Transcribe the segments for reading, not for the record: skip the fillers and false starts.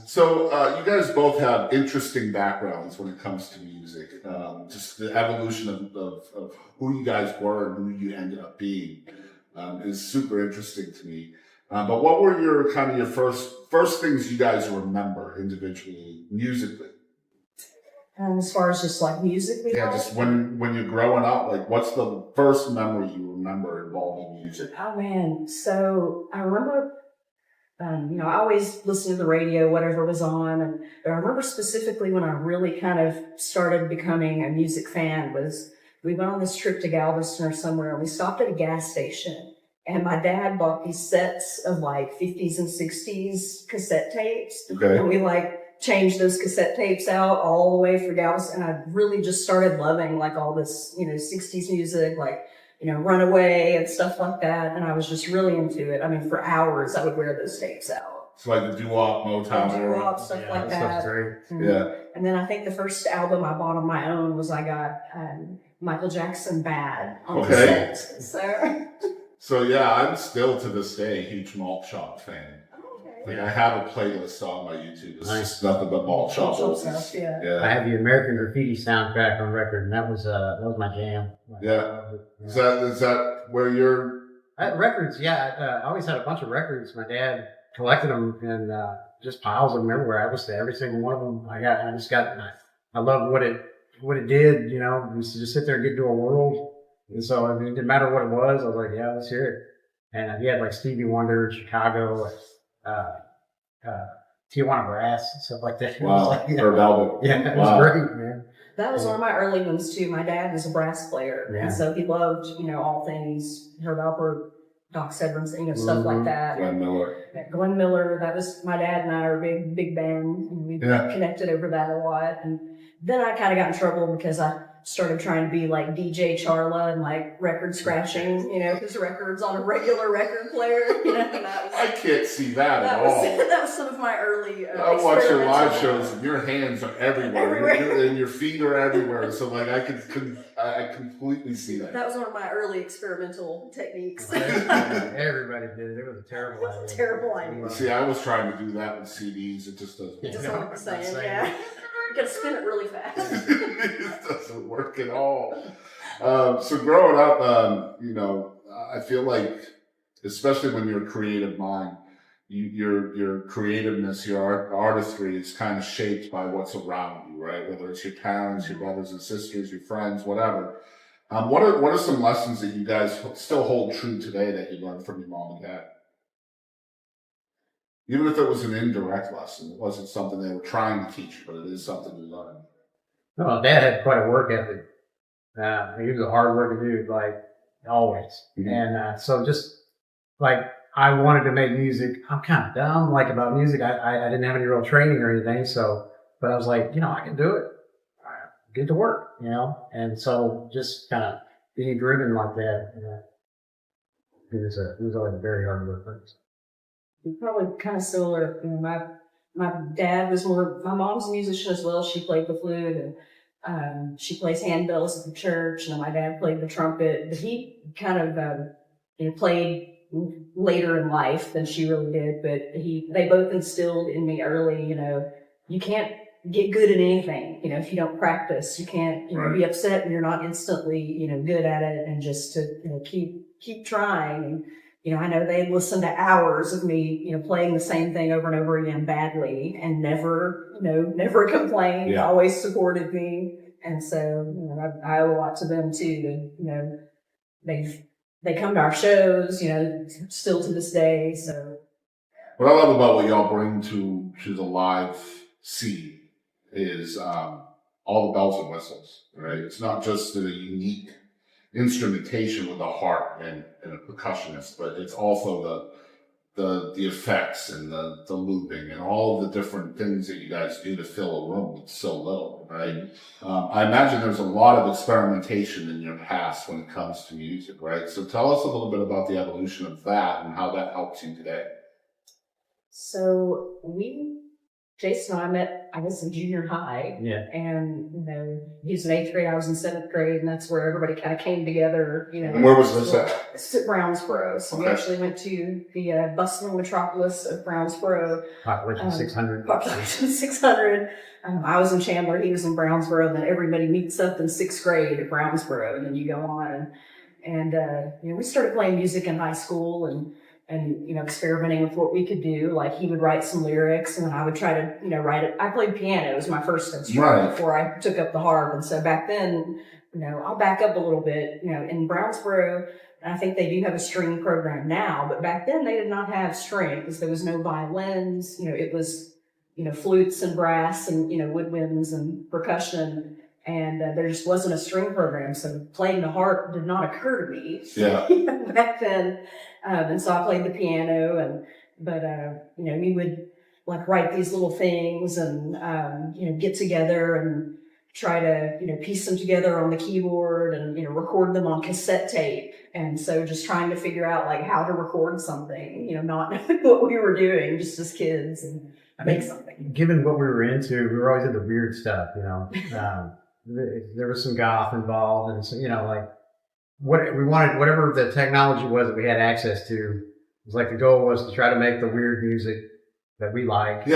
So you guys both have interesting backgrounds when it comes to music. Just the evolution of who you guys were and who you ended up being is super interesting to me. But what were your first things you guys remember individually musically? As far as just like music, Yeah, just when you're growing up, like what's the first memory you remember involving music? Oh man, so I remember, I always listened to the radio, whatever was on, but I remember specifically when I really kind of started becoming a music fan was we went on this trip to Galveston or somewhere, and we stopped at a gas station, and my dad bought these sets of like 50s and 60s cassette tapes, Okay. and we like changed those cassette tapes out all the way for Galveston, and I really just started loving like all this, 60s music, like Runaway and stuff like that. And I was just really into it. I mean, for hours, I would wear those tapes out. So like the doo-wop, Motown era. Doo-wop, stuff like that. Yeah. And then I think the first album I bought on my own was I got Michael Jackson Bad on cassette. So yeah, I'm still to this day a huge Malt Shop fan. Like I have a playlist on my YouTube. It's just nothing but Malt Shop stuff. Yeah. I have the American Graffiti soundtrack on record, and that was my jam. Yeah. Is that where you're? Records, yeah. I always had a bunch of records. My dad collected them and just piles of them everywhere. I listened to every single one of them. I loved what it did. We used to just sit there and get into a world. And so it didn't matter what it was. I was like, yeah, let's hear it. And he had like Stevie Wonder, Chicago. Tijuana Brass and stuff like that. Wow. Herb Alpert. Yeah, it was great, man. That was one of my early ones too. My dad was a brass player, and so he loved, all things Herb Alpert, Doc Severinsen, stuff like that. Glenn Miller. Glenn Miller. That was my dad and I are a big band. And we connected over that a lot, and then I kind of got in trouble because I started trying to be like DJ Charla and like record scratching, his records on a regular record player. I can't see that at all. That was some of my early. I watch your live shows, and your hands are everywhere. And your feet are everywhere. So like I completely see that. That was one of my early experimental techniques. Everybody did it. It was a terrible idea. Terrible idea. See, I was trying to do that with CDs. It just doesn't. It doesn't look the same. Yeah. You gotta spin it really fast. It doesn't work at all. So growing up, I feel like, especially when you're a creative mind, your creativeness, your artistry is kind of shaped by what's around you, right? Whether it's your parents, your brothers and sisters, your friends, whatever. What are some lessons that you guys still hold true today that you learned from your mom and dad? Even if it was an indirect lesson, it wasn't something they were trying to teach you, but it is something you learn. Well, Dad had quite a work ethic. He was a hard worker dude, like always. Mm-hmm. And so just like I wanted to make music. I'm kind of dumb, like about music. I didn't have any real training or anything. So, but I was like, I can do it. Get to work, And so just kind of being driven like that. It was always a very hard work. Probably kind of similar. My dad was my mom's a musician as well. She played the flute and she plays handbells at the church. And my dad played the trumpet, but he kind of played later in life than she really did. But they both instilled in me early, you can't get good at anything, if you don't practice. You can't be upset when you're not instantly, good at it, and just to keep trying. And I know they listened to hours of me, playing the same thing over and over again badly, and never complained. Yeah. Always supported me, and so I owe a lot to them too. They come to our shows, still to this day. So what I love about what y'all bring to the live scene is all the bells and whistles, right? It's not just a unique instrumentation with a harp and a percussionist, but it's also the effects and the looping and all of the different things that you guys do to fill a room with so little, right? I imagine there's a lot of experimentation in your past when it comes to music, right? So tell us a little bit about the evolution of that and how that helps you today. So Jason and I I was in junior high. Yeah. And, he was in 8th grade, I was in 7th grade, and that's where everybody kind of came together, And where was this at? It's at Brownsboro. So we Okay. actually went to the bustling metropolis of Brownsboro. Population 600. Population 600. I was in Chandler, he was in Brownsboro, and then everybody meets up in 6th grade at Brownsboro, and then you go on. And we started playing music in high school and experimenting with what we could do. Like he would write some lyrics and I would try to, write it. I played piano. It was my first instrument before I took up the harp. And so back then, I'll back up a little bit, in Brownsboro, I think they do have a string program now, but back then they did not have strings. There was no violins, it was, flutes and brass and, woodwinds and percussion. And there just wasn't a string program, so playing the harp did not occur to me back then. And so I played the piano, but we would like write these little things and get together and try to piece them together on the keyboard and record them on cassette tape. And so just trying to figure out like how to record something, not knowing what we were doing just as kids and make something. Given what we were into, we were always into weird stuff, there was some goth involved, and so, like what we wanted, whatever the technology was that we had access to, it was like the goal was to try to make the weird music that we like,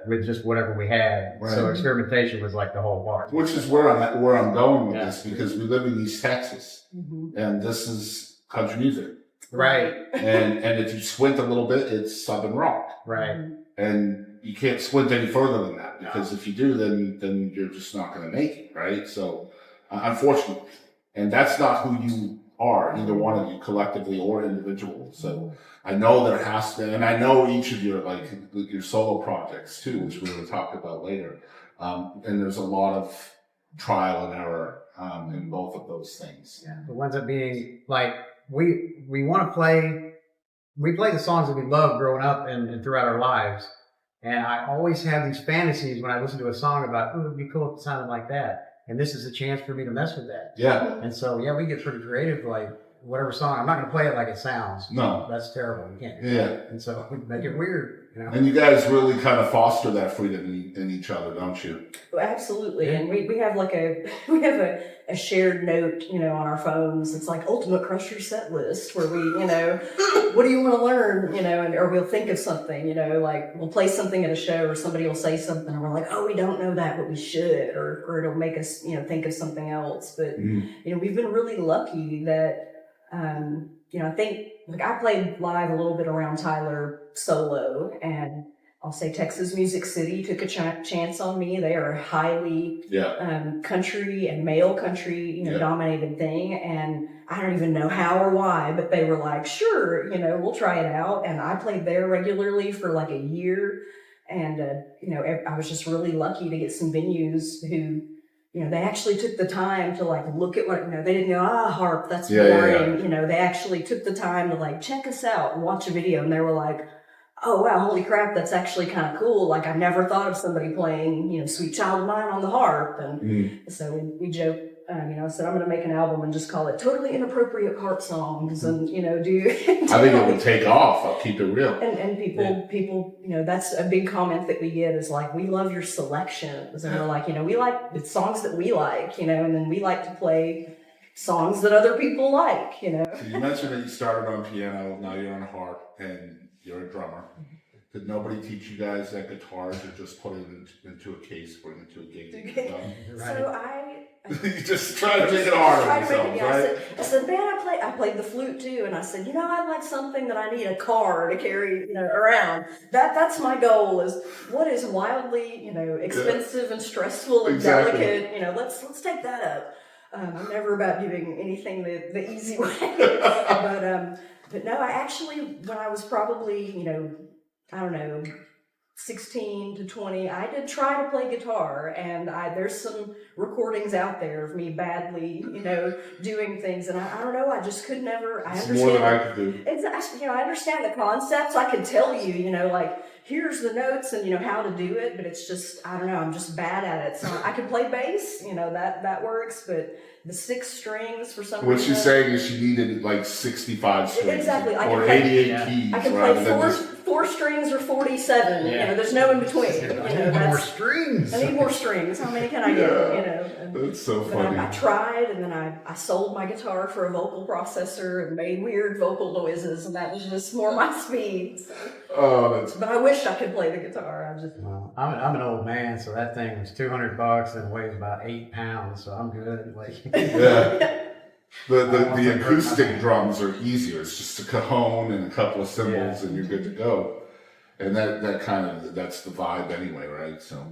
with just whatever we had. Right. So experimentation was like the whole part. Which is where I'm going with this, because we live in East Texas, and this is country music, right? and if you squint a little bit, it's Southern rock, right? And you can't squint any further than that, because if you do, then you're just not going to make it, right? So, unfortunately, and that's not who you are, either one of you, collectively or individual. So, I know there has to, and I know each of your your solo projects too, which we will talk about later. And there's a lot of trial and error in both of those things. Yeah. It winds up being like we want to play. We play the songs that we love growing up and throughout our lives. And I always have these fantasies when I listen to a song about, oh, it'd be cool if it sounded like that. And this is a chance for me to mess with that. Yeah. And so, we get pretty creative, like whatever song. I'm not going to play it like it sounds. No. That's terrible. You can't do that. Yeah. And so we make it weird. And you guys really kind of foster that freedom in each other, don't you? Well, absolutely. And we have like a shared note, on our phones. It's like Ultimate Crusher set list where we, what do you want to learn, or we'll think of something, like we'll play something at a show or somebody will say something and we're like, oh, we don't know that, but we should, or it'll make us, think of something else. But, we've been really lucky that, I think I played live a little bit around Tyler solo, and I'll say Texas Music City took a chance on me. They are a highly country and male country, dominated thing. And I don't even know how or why, but they were like, sure, we'll try it out. And I played there regularly for like a year. And, I was just really lucky to get some venues who, they actually took the time to like look at what, they didn't go, harp, that's boring. They actually took the time to like check us out and watch a video. And they were like, oh, wow, holy crap, that's actually kind of cool. Like, I never thought of somebody playing, Sweet Child of Mine on the harp. And so we joke, I said, I'm going to make an album and just call it Totally Inappropriate Harp Songs and, do. I think it would take off. I'll keep it real. And people, that's a big comment that we get is like, we love your selections. And we're like, we like the songs that we like, and then we like to play songs that other people like, So you mentioned that you started on piano, now you're on harp, and you're a drummer. Did nobody teach you guys that guitars are just put it into a case, bring it to a gig, and you're done? So you just try to make it hard on yourself, right? I said, man, I played the flute too, and I said, I'd like something that I need a car to carry, around. That's my goal. Is what is wildly, expensive and stressful and delicate. Let's take that up. I'm never about giving anything the easy way, but no, I actually, when I was probably, I don't know, 16 to 20, I did try to play guitar, and there's some recordings out there of me badly, doing things, and I don't know, I just could never, I understand. More than I could do. It's actually, I understand the concepts, I could tell you, like, here's the notes and, how to do it, but it's just, I don't know, I'm just bad at it. So I can play bass, that works, but the 6 strings for some What reason. she's saying is she needed like 65 strings. Exactly. I can Or play- 88 Yeah. keys. I can rather play than four, just, 4 strings or 47. Yeah. There's no in between. I need more That's- strings. I need more strings. How many can I get? Yeah. And, That's so but funny. I tried, and then I sold my guitar for a vocal processor and made weird vocal noises, and that was just more my speed. So. Oh, that's But I wish I could play the guitar. I just Well, I'm an old man, so that thing was $200 and weighs about 8 pounds, so I'm good. Like, yeah. The I want to hurt my acoustic hand. drums are easier. It's just a cajon and a couple of cymbals, Yeah. and you're good to go. And that's the vibe anyway, right? So.